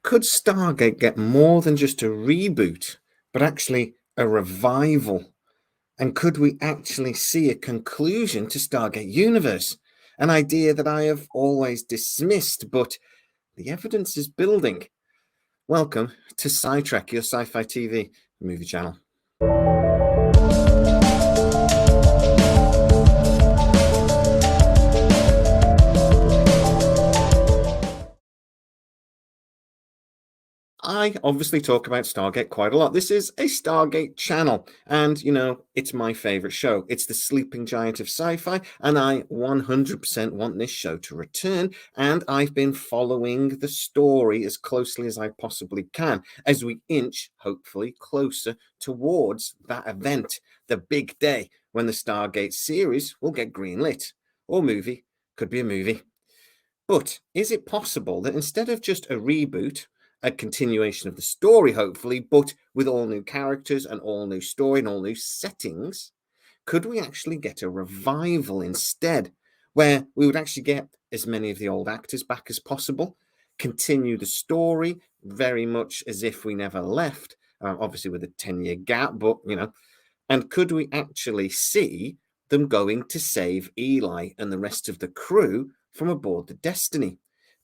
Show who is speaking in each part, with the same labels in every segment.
Speaker 1: Could Stargate get more than just a reboot, but actually a revival? And could we actually see a conclusion to Stargate Universe? An idea that I have always dismissed, but the evidence is building. Welcome to SciTrek, your sci-fi TV movie channel. I obviously talk about Stargate quite a lot. This is a Stargate channel, and it's my favorite show. It's the sleeping giant of sci-fi, and I 100% want this show to return. And I've been following the story as closely as I possibly can as we inch, hopefully, closer towards that event, the big day when the Stargate series will get greenlit. Or movie, could be a movie. But is it possible that instead of just a reboot, a continuation of the story, hopefully, but with all new characters and all new story and all new settings, could we actually get a revival instead, where we would actually get as many of the old actors back as possible, continue the story very much as if we never left, obviously with a 10-year gap, but, and could we actually see them going to save Eli and the rest of the crew from aboard the Destiny?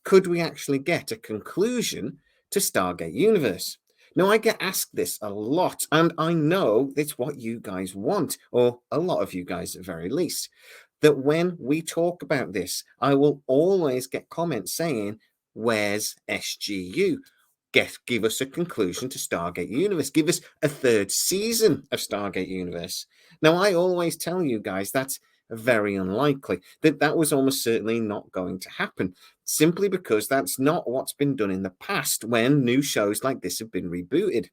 Speaker 1: Could we actually get a conclusion to Stargate Universe? Now, I get asked this a lot, and I know it's what you guys want, or a lot of you guys at the very least, that when we talk about this, I will always get comments saying, where's SGU? Give us a conclusion to Stargate Universe. Give us a third season of Stargate Universe. Now, I always tell you guys that's very unlikely, that was almost certainly not going to happen, simply because that's not what's been done in the past when new shows like this have been rebooted.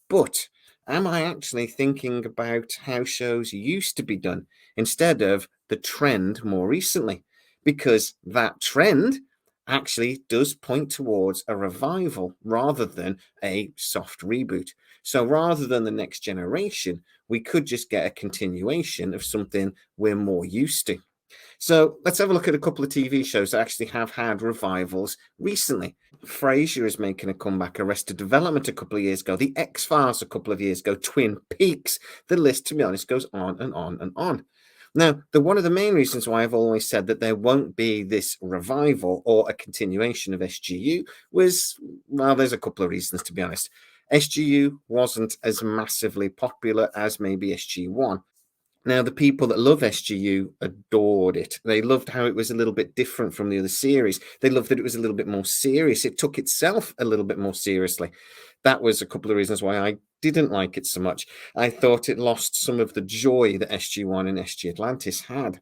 Speaker 1: But am I actually thinking about how shows used to be done instead of the trend more recently? Because that trend actually does point towards a revival rather than a soft reboot. So rather than the next generation, we could just get a continuation of something we're more used to. So let's have a look at a couple of TV shows that actually have had revivals recently. Frasier is making a comeback, Arrested Development a couple of years ago, The X-Files a couple of years ago, Twin Peaks. The list, to be honest, goes on and on and on. Now, one of the main reasons why I've always said that there won't be this revival or a continuation of SGU was, well, there's a couple of reasons, to be honest. SGU wasn't as massively popular as maybe SG1. Now, the people that love SGU adored it. They loved how it was a little bit different from the other series. They loved that it was a little bit more serious. It took itself a little bit more seriously. That was a couple of reasons why I didn't like it so much. I thought it lost some of the joy that SG1 and SG Atlantis had.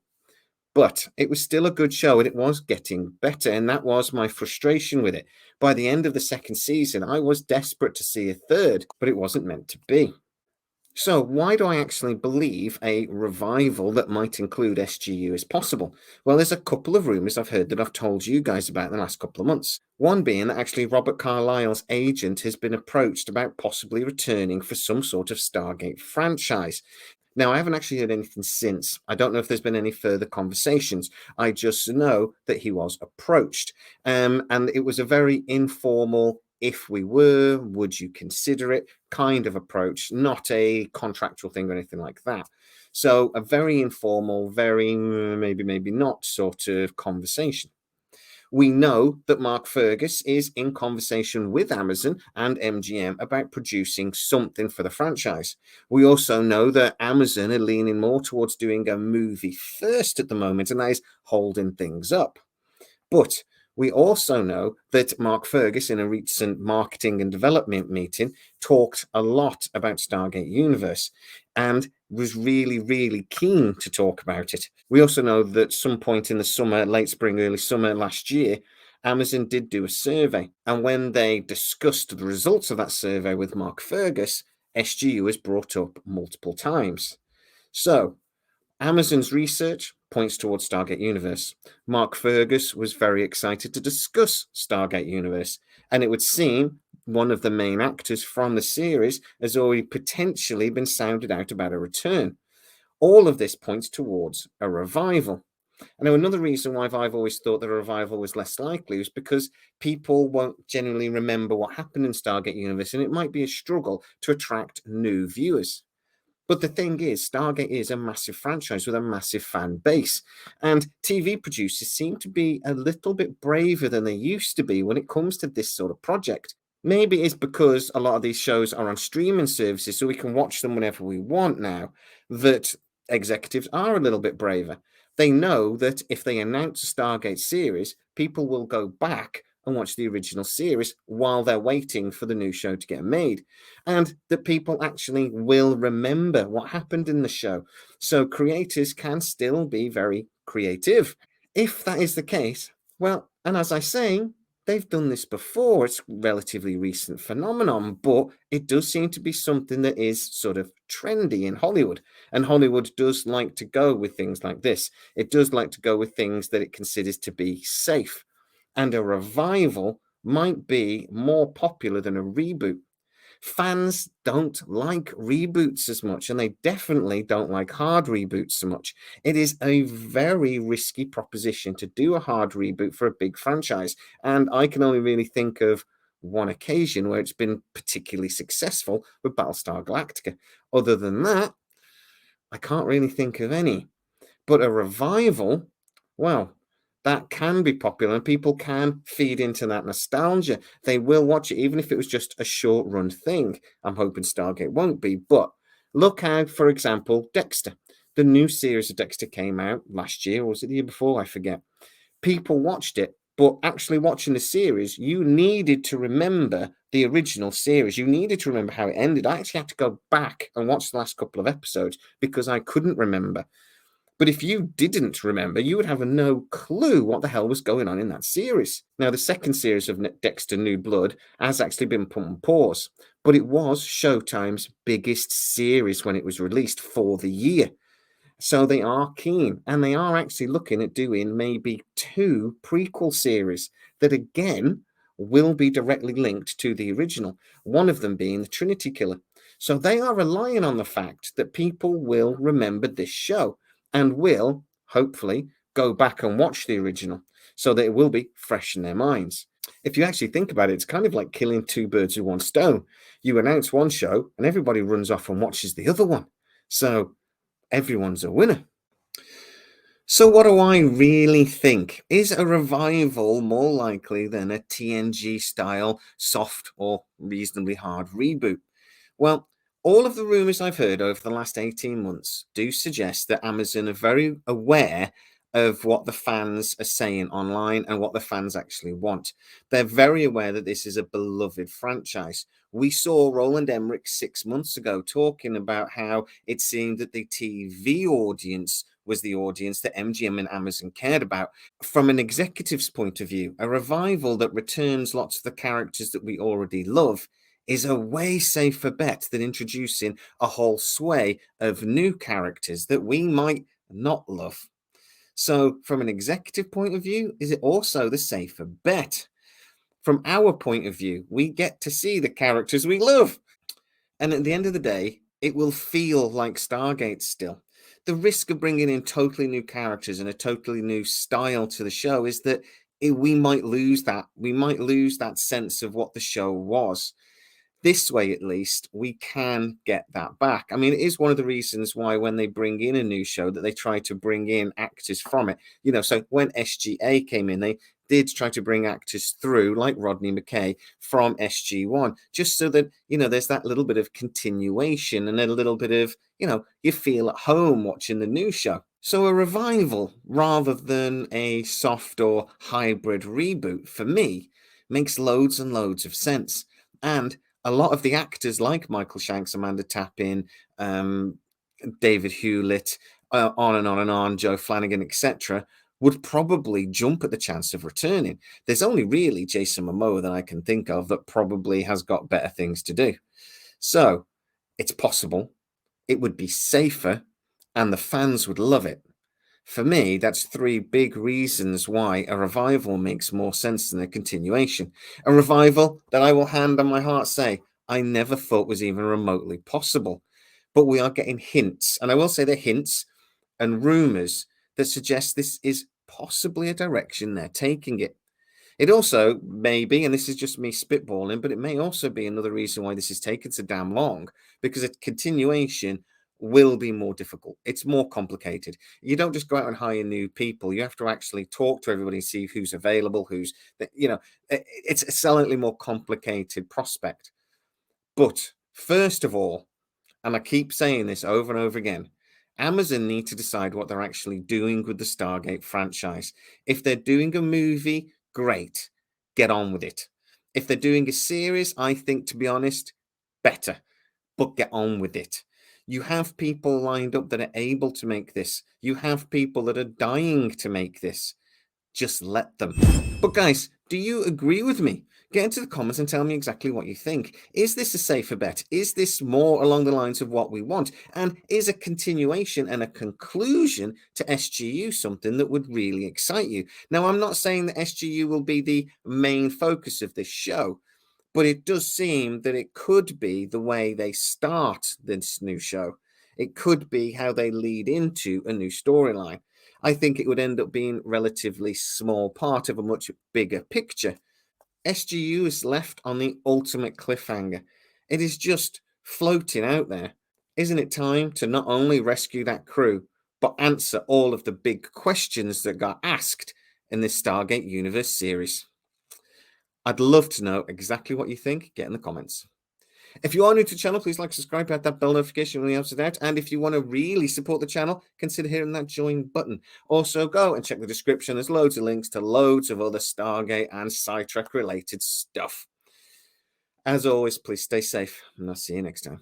Speaker 1: But it was still a good show, and it was getting better, and that was my frustration with it. By the end of the second season, I was desperate to see a third, but it wasn't meant to be. So why do I actually believe a revival that might include SGU is possible? Well, there's a couple of rumors I've heard that I've told you guys about in the last couple of months. One being that actually Robert Carlyle's agent has been approached about possibly returning for some sort of Stargate franchise. Now, I haven't actually heard anything since. I don't know if there's been any further conversations. I just know that he was approached. And it was a very informal, if we were, would you consider it kind of approach, not a contractual thing or anything like that. So a very informal, very maybe not sort of conversation. We know that Nark Fergus is in conversation with Amazon and MGM about producing something for the franchise. We also know that Amazon are leaning more towards doing a movie first at the moment, and that is holding things up. But we also know that Nark Fergus, in a recent marketing and development meeting, talked a lot about Stargate Universe and was really, really keen to talk about it. We also know that some point in the summer, late spring, early summer last year, Amazon did do a survey. And when they discussed the results of that survey with Nark Fergus, SGU was brought up multiple times. So Amazon's research points towards Stargate Universe. Nark Fergus was very excited to discuss Stargate Universe, and it would seem one of the main actors from the series has already potentially been sounded out about a return. All of this points towards a revival. I know another reason why I've always thought that a revival was less likely is because people won't genuinely remember what happened in Stargate Universe, and it might be a struggle to attract new viewers. But the thing is, Stargate is a massive franchise with a massive fan base, and TV producers seem to be a little bit braver than they used to be when it comes to this sort of project. Maybe it's because a lot of these shows are on streaming services, so we can watch them whenever we want now, that executives are a little bit braver. They know that if they announce a Stargate series, people will go back and watch the original series while they're waiting for the new show to get made, and that people actually will remember what happened in the show. So creators can still be very creative. If that is the case, well, and as I say, they've done this before. It's a relatively recent phenomenon, but it does seem to be something that is sort of trendy in Hollywood. And Hollywood does like to go with things like this. It does like to go with things that it considers to be safe. And a revival might be more popular than a reboot. Fans don't like reboots as much, and they definitely don't like hard reboots so much. It is a very risky proposition to do a hard reboot for a big franchise, and I can only really think of one occasion where it's been particularly successful with Battlestar Galactica. Other than that, I can't really think of any. But a revival, well, that can be popular and people can feed into that nostalgia. They will watch it, even if it was just a short run thing. I'm hoping Stargate won't be. But look out, for example, Dexter. The new series of Dexter came out last year, or was it the year before? I forget. People watched it, but actually watching the series, you needed to remember the original series. You needed to remember how it ended. I actually had to go back and watch the last couple of episodes because I couldn't remember. But if you didn't remember, you would have no clue what the hell was going on in that series. Now, the second series of Dexter New Blood has actually been put on pause, but it was Showtime's biggest series when it was released for the year. So they are keen, and they are actually looking at doing maybe 2 prequel series that, again, will be directly linked to the original, one of them being the Trinity Killer. So they are relying on the fact that people will remember this show and will, hopefully, go back and watch the original so that it will be fresh in their minds. If you actually think about it, it's kind of like killing 2 birds with 1 stone. You announce one show and everybody runs off and watches the other one. So everyone's a winner. So what do I really think? Is a revival more likely than a TNG style soft or reasonably hard reboot? Well, all of the rumors I've heard over the last 18 months do suggest that Amazon are very aware of what the fans are saying online and what the fans actually want. They're very aware that this is a beloved franchise. We saw Roland Emmerich 6 months ago talking about how it seemed that the TV audience was the audience that MGM and Amazon cared about. From an executive's point of view, a revival that returns lots of the characters that we already love is a way safer bet than introducing a whole sway of new characters that we might not love. So, from an executive point of view, is it also the safer bet? From our point of view, we get to see the characters we love. And at the end of the day, it will feel like Stargate still. The risk of bringing in totally new characters and a totally new style to the show is that we might lose that. We might lose that sense of what the show was. This way, at least, we can get that back. I mean, it is one of the reasons why when they bring in a new show that they try to bring in actors from it. So when SGA came in, they did try to bring actors through, like Rodney McKay from SG1, just so that, there's that little bit of continuation and a little bit of, you feel at home watching the new show. So a revival rather than a soft or hybrid reboot, for me, makes loads and loads of sense. And a lot of the actors like Michael Shanks, Amanda Tappin, David Hewlett, on and on and on, Joe Flanagan, etc., would probably jump at the chance of returning. There's only really Jason Momoa that I can think of that probably has got better things to do. So it's possible, it would be safer, and the fans would love it. For me, that's 3 big reasons why a revival makes more sense than a continuation. A revival that I will hand on my heart say I never thought was even remotely possible. But we are getting hints, and I will say they're hints and rumors that suggests this is possibly a direction they're taking it. It also may be, and this is just me spitballing, but it may also be another reason why this has taken so damn long, because a continuation will be more difficult. It's more complicated. You don't just go out and hire new people. You have to actually talk to everybody and see who's available, it's a slightly more complicated prospect. But first of all, and I keep saying this over and over again, Amazon need to decide what they're actually doing with the Stargate franchise. If they're doing a movie, great, get on with it. If they're doing a series, I think, to be honest, better, but get on with it. You have people lined up that are able to make this. You have people that are dying to make this. Just let them. But guys, do you agree with me? Get into the comments and tell me exactly what you think. Is this a safer bet? Is this more along the lines of what we want? And is a continuation and a conclusion to SGU something that would really excite you? Now, I'm not saying that SGU will be the main focus of this show, but it does seem that it could be the way they start this new show. It could be how they lead into a new storyline. I think it would end up being relatively small part of a much bigger picture. SGU is left on the ultimate cliffhanger. It is just floating out there. Isn't it time to not only rescue that crew, but answer all of the big questions that got asked in this Stargate Universe series? I'd love to know exactly what you think. Get in the comments. If you are new to the channel, please like, subscribe, hit that bell notification when you have it out. And if you want to really support the channel, consider hitting that join button. Also, go and check the description. There's loads of links to loads of other Stargate and SciTrek related stuff. As always, please stay safe, and I'll see you next time.